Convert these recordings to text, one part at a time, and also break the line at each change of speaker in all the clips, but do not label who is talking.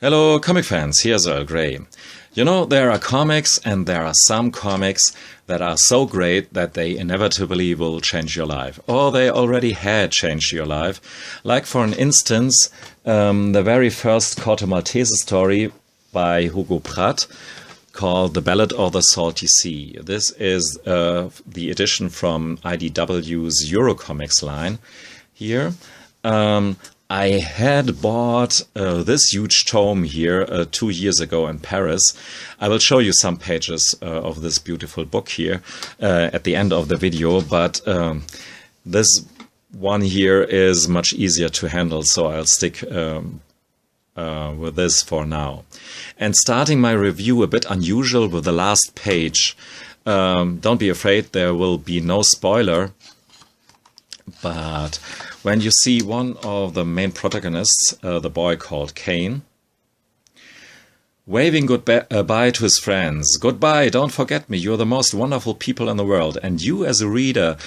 Hello comic fans, here's Earl Grey. You know, there are comics and there are some comics that are so great that they inevitably will change your life. Or they already had changed your life. Like for an instance, the very first Corto Maltese story by Hugo Pratt called The Ballad of the Salty Sea. This is the edition from IDW's Eurocomics line here. I had bought this huge tome here 2 years ago in Paris. I will show you some pages of this beautiful book here at the end of the video, but this one here is much easier to handle, so I'll stick with this for now. And starting my review a bit unusual with the last page. Don't be afraid, there will be no spoiler, but when you see one of the main protagonists, the boy called Cain, waving goodbye to his friends. Goodbye, don't forget me, you're the most wonderful people in the world. And you as a reader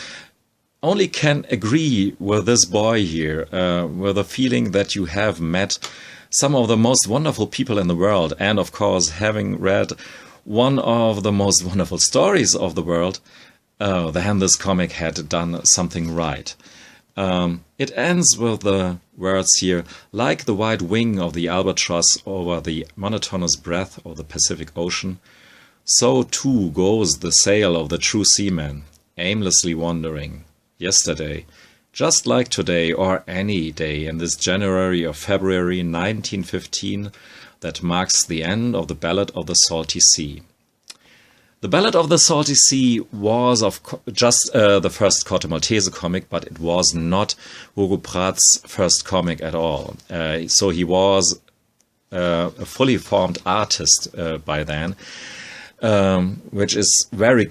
only can agree with this boy here, with the feeling that you have met some of the most wonderful people in the world. And of course, having read one of the most wonderful stories of the world, then this comic had done something right. It ends with the words here, like the white wing of the albatross over the monotonous breath of the Pacific Ocean, so too goes the sail of the true seaman, aimlessly wandering. Yesterday, just like today or any day in this January or February 1915, that marks the end of the Ballad of the Salty Sea. The Ballad of the Salty Sea was just the first Corto Maltese comic, but it was not Hugo Pratt's first comic at all. So he was a fully formed artist by then, which is very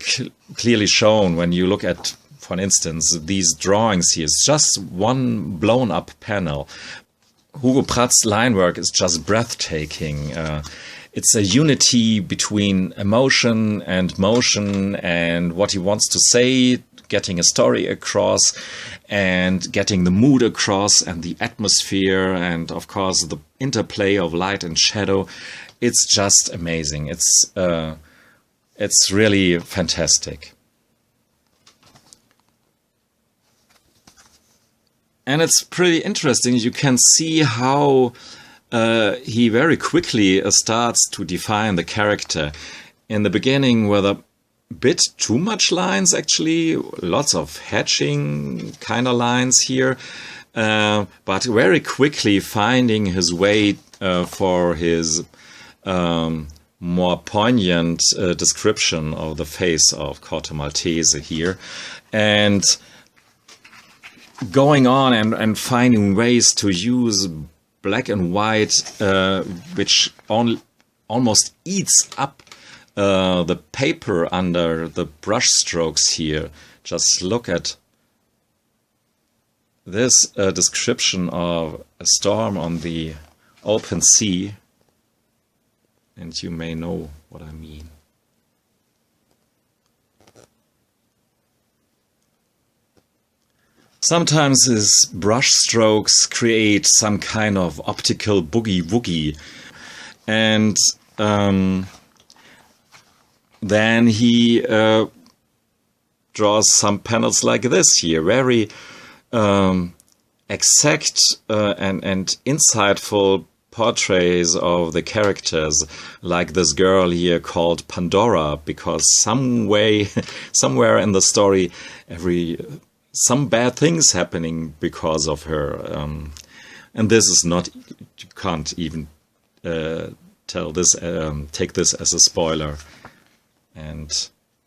clearly shown when you look at, for instance, these drawings here. It's just one blown up panel. Hugo Pratt's line work is just breathtaking. It's a unity between emotion and motion and what he wants to say, getting a story across and getting the mood across and the atmosphere and, of course, the interplay of light and shadow. It's just amazing. It's really fantastic. And it's pretty interesting. You can see how he very quickly starts to define the character. In the beginning, with a bit too much lines, actually, lots of hatching kind of lines here, but very quickly finding his way for his more poignant description of the face of Corto Maltese here, and going on and finding ways to use black and white, which almost eats up the paper under the brush strokes here. Just look at this description of a storm on the open sea, and you may know what I mean. Sometimes his brush strokes create some kind of optical boogie-woogie. And then he draws some panels like this here, very exact and insightful portraits of the characters, like this girl here called Pandora, because somewhere in the story, some bad things happening because of her, and this is not, you can't even tell this, take this as a spoiler. And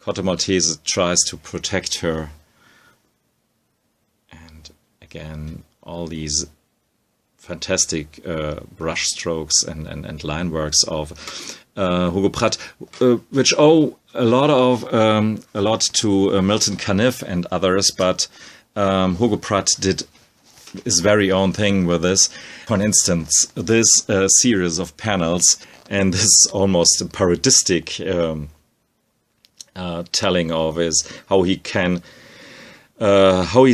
Corto Maltese tries to protect her, and again all these fantastic brush strokes and line works of Hugo Pratt, which owe a lot to Milton Caniff and others, but Hugo Pratt did his very own thing with this. For instance, this series of panels and this almost parodistic telling of is how he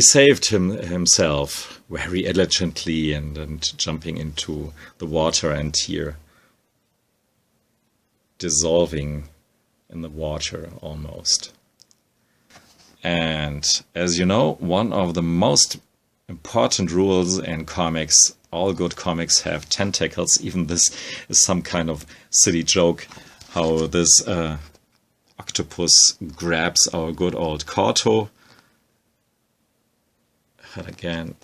saved himself very elegantly and jumping into the water, and here dissolving in the water almost. And as you know, one of the most important rules in comics, all good comics have tentacles. Even this is some kind of silly joke, how this octopus grabs our good old Corto. And again,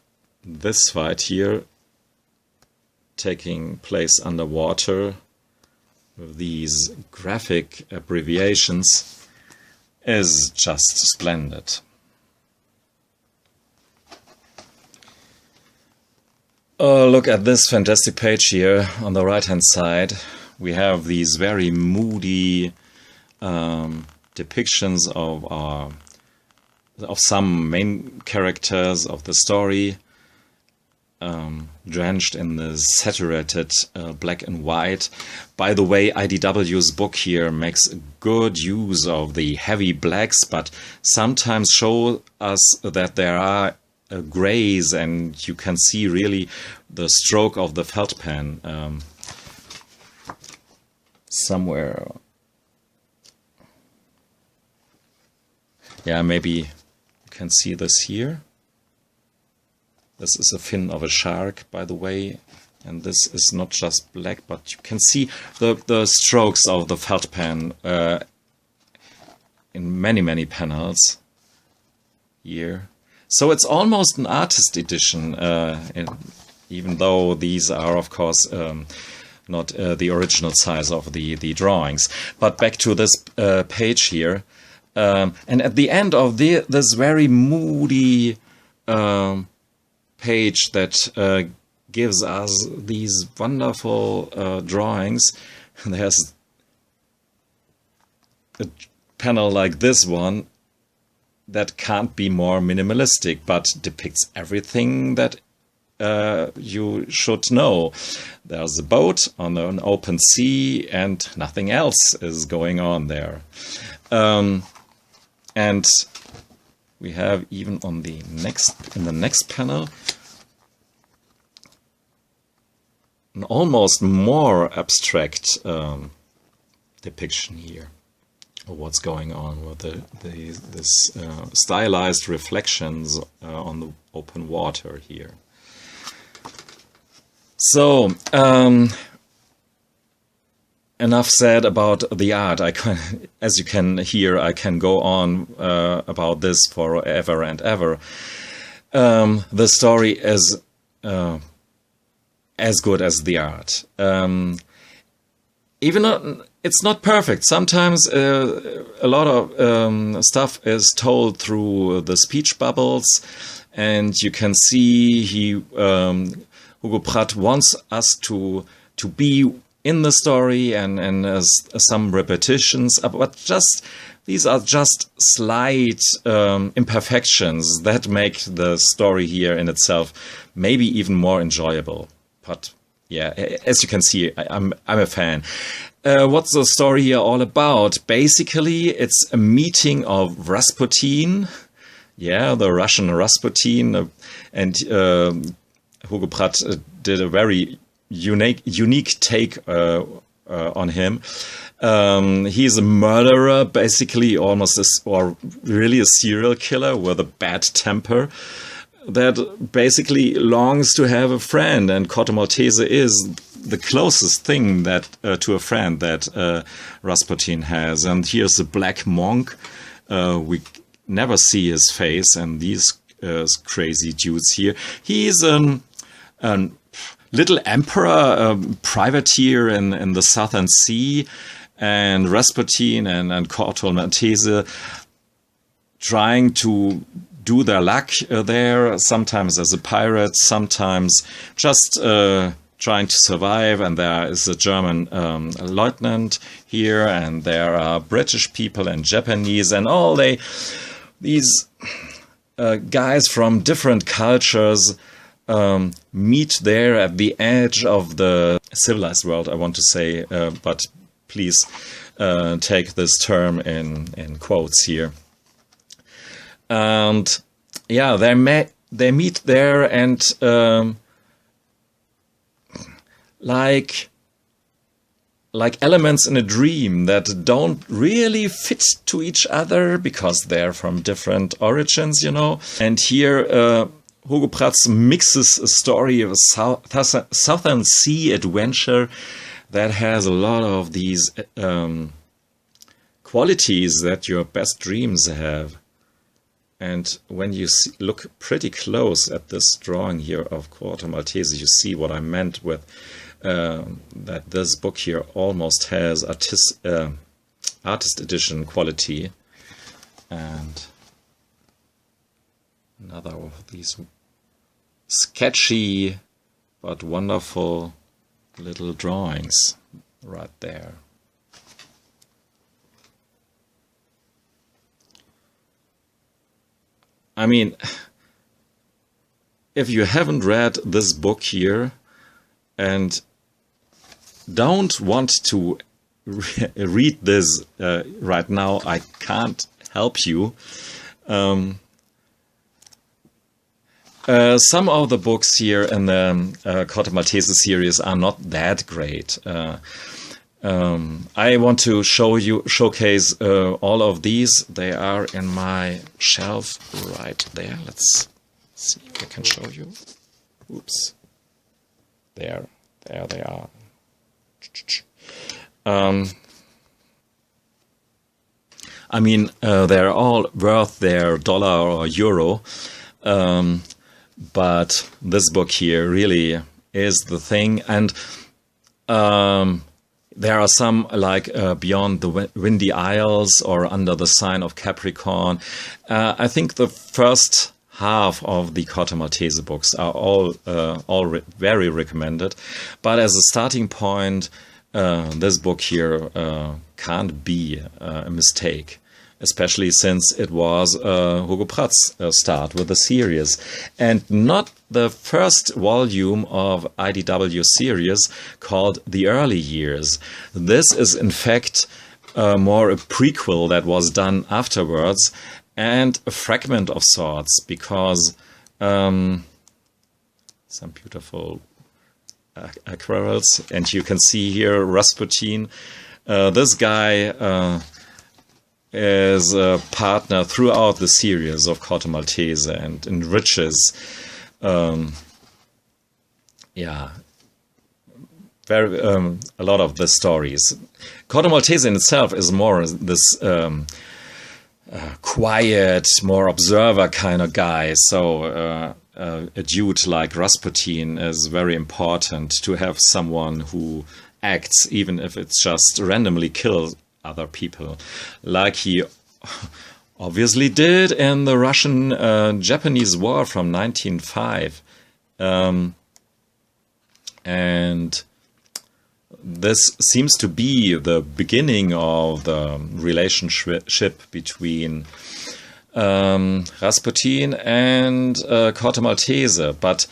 this fight here taking place underwater with these graphic abbreviations is just splendid. Look at this fantastic page here on the right hand side. We have these very moody depictions of some main characters of the story, drenched in the saturated black and white. By the way, IDW's book here makes good use of the heavy blacks, but sometimes show us that there are grays, and you can see really the stroke of the felt pen somewhere. Yeah, maybe you can see this here. This is a fin of a shark, by the way, and this is not just black, but you can see the strokes of the felt pen in many panels here. So it's almost an artist edition, even though these are, of course, not the original size of the drawings. But back to this page here, and at the end of this very moody page that gives us these wonderful drawings, there's a panel like this one that can't be more minimalistic, but depicts everything that you should know. There's a boat on an open sea and nothing else is going on there. And we have even on the next panel an almost more abstract depiction here of what's going on with this stylized reflections on the open water here. So enough said about the art. As you can hear, I can go on about this forever and ever. The story is as good as the art. Even though it's not perfect. Sometimes a lot of stuff is told through the speech bubbles, and you can see Hugo Pratt wants us to be in the story, and some repetitions, but these are just slight imperfections that make the story here in itself maybe even more enjoyable. But yeah, as you can see, I'm a fan. What's the story here all about? Basically, it's a meeting of Rasputin, yeah, the Russian Rasputin, and Hugo Pratt did a very unique take on him. He's a murderer, basically, or really a serial killer with a bad temper that basically longs to have a friend, and Corto Maltese is the closest thing that to a friend that Rasputin has. And here's a black monk. We never see his face, and these crazy dudes here. He's a little emperor, privateer in the Southern Sea, and Rasputin and Corto Maltese trying to do their luck there, sometimes as a pirate, sometimes just trying to survive. And there is a German lieutenant here, and there are British people and Japanese, and all these guys from different cultures meet there at the edge of the civilized world, I want to say, but please take this term in quotes here. And yeah, they meet there, and like like elements in a dream that don't really fit to each other because they're from different origins, you know. And here Hugo Pratt mixes a story of a Southern Sea adventure that has a lot of these qualities that your best dreams have. And when you look pretty close at this drawing here of Corto Maltese, you see what I meant with that this book here almost has artist edition quality. And another of these sketchy but wonderful little drawings right there. I mean, if you haven't read this book here and don't want to read this right now, I can't help you. Some of the books here in the Corto Maltese series are not that great. I want to showcase all of these. They are in my shelf right there. Let's see if I can show you. Oops. There they are. I mean, they're all worth their dollar or euro. But this book here really is the thing. And there are some like Beyond the Windy Isles or Under the Sign of Capricorn. I think the first half of the Corto Maltese books are all very recommended. But as a starting point, this book here can't be a mistake, especially since it was Hugo Pratt's start with the series, and not the first volume of IDW series called The Early Years. This is in fact more a prequel that was done afterwards, and a fragment of sorts, because some beautiful aquarels, and you can see here Rasputin. This guy is a partner throughout the series of Corto Maltese and enriches, very a lot of the stories. Corto Maltese in itself is more this quiet, more observer kind of guy. So a dude like Rasputin is very important to have someone who acts, even if it's just randomly kills other people, like he obviously did in the Russian-Japanese War from 1905. And this seems to be the beginning of the relationship between Rasputin and Corto Maltese. But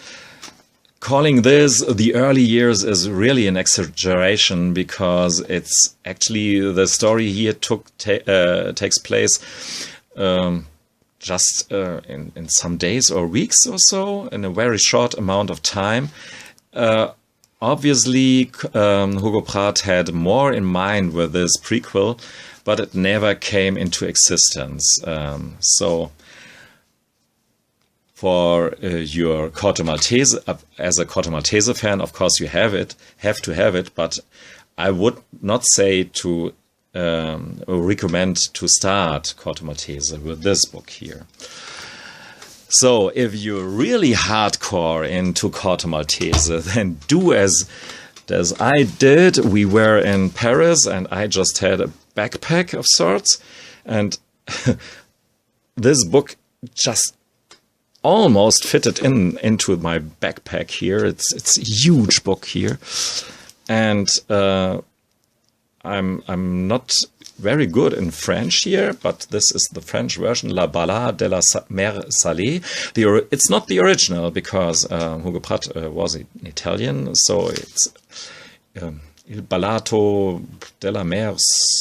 calling this The Early Years is really an exaggeration, because it's actually the story here takes place just in some days or weeks or so, in a very short amount of time. Obviously, Hugo Pratt had more in mind with this prequel, but it never came into existence. So for your Corto Maltese, as a Corto Maltese fan, of course you have to have it, but I would not say to recommend to start Corto Maltese with this book here. So if you're really hardcore into Corto Maltese, then do as I did. We were in Paris and I just had a backpack of sorts, and this book just almost fitted into my backpack here. It's a huge book here, and I'm not very good in French here, but this is the French version, La Ballade de la Mer Salée. It's not the original, because Hugo Pratt was an Italian, so it's Il Ballato della Mer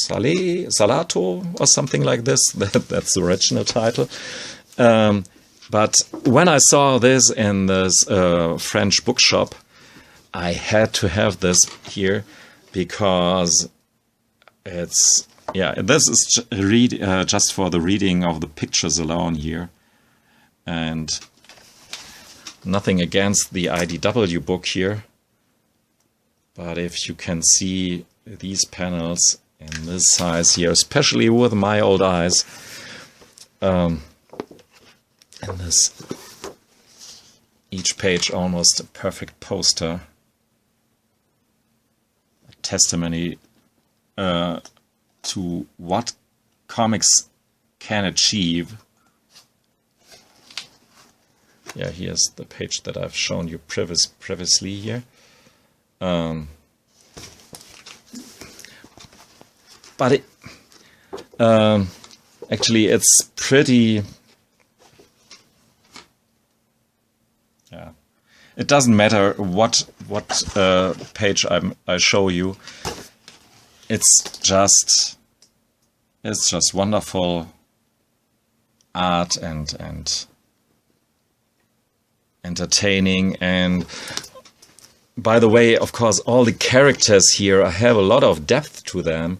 Salée, Salato, or something like this. That's the original title. But when I saw this in this French bookshop, I had to have this here. because it's, yeah, this is just for the reading of the pictures alone here, and nothing against the IDW book here, but if you can see these panels in this size here, especially with my old eyes, and this, each page almost a perfect poster, a testimony to what comics can achieve. Yeah, here's the page that I've shown you previously here. But it, actually, it's pretty. Yeah, it doesn't matter what page I show you. It's just wonderful art and entertaining. And by the way, of course, all the characters here have a lot of depth to them,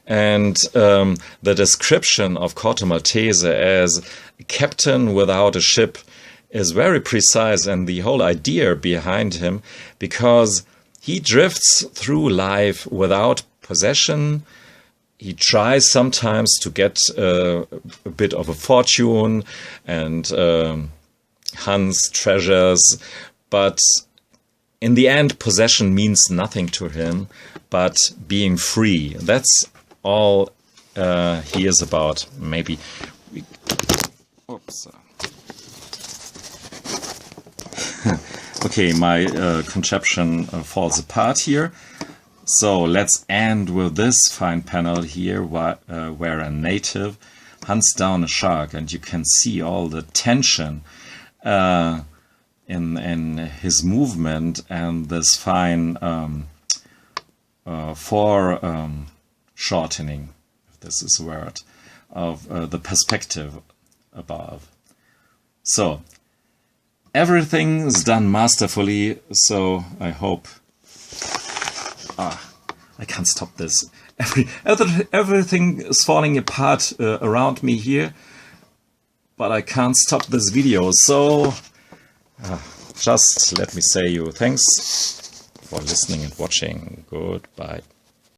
and the description of Corto Maltese as a captain without a ship is very precise, and the whole idea behind him, because he drifts through life without possession. He tries sometimes to get a bit of a fortune and hunts treasures, but in the end, possession means nothing to him, but being free. That's all he is about. Maybe we... Oops. Okay, my conception falls apart here. So let's end with this fine panel here, where a native hunts down a shark, and you can see all the tension in his movement, and this fine foreshortening, if this is a word, of the perspective above. So everything is done masterfully, so I hope... I can't stop this. Everything is falling apart around me here, but I can't stop this video. So just let me say you thanks for listening and watching. Goodbye.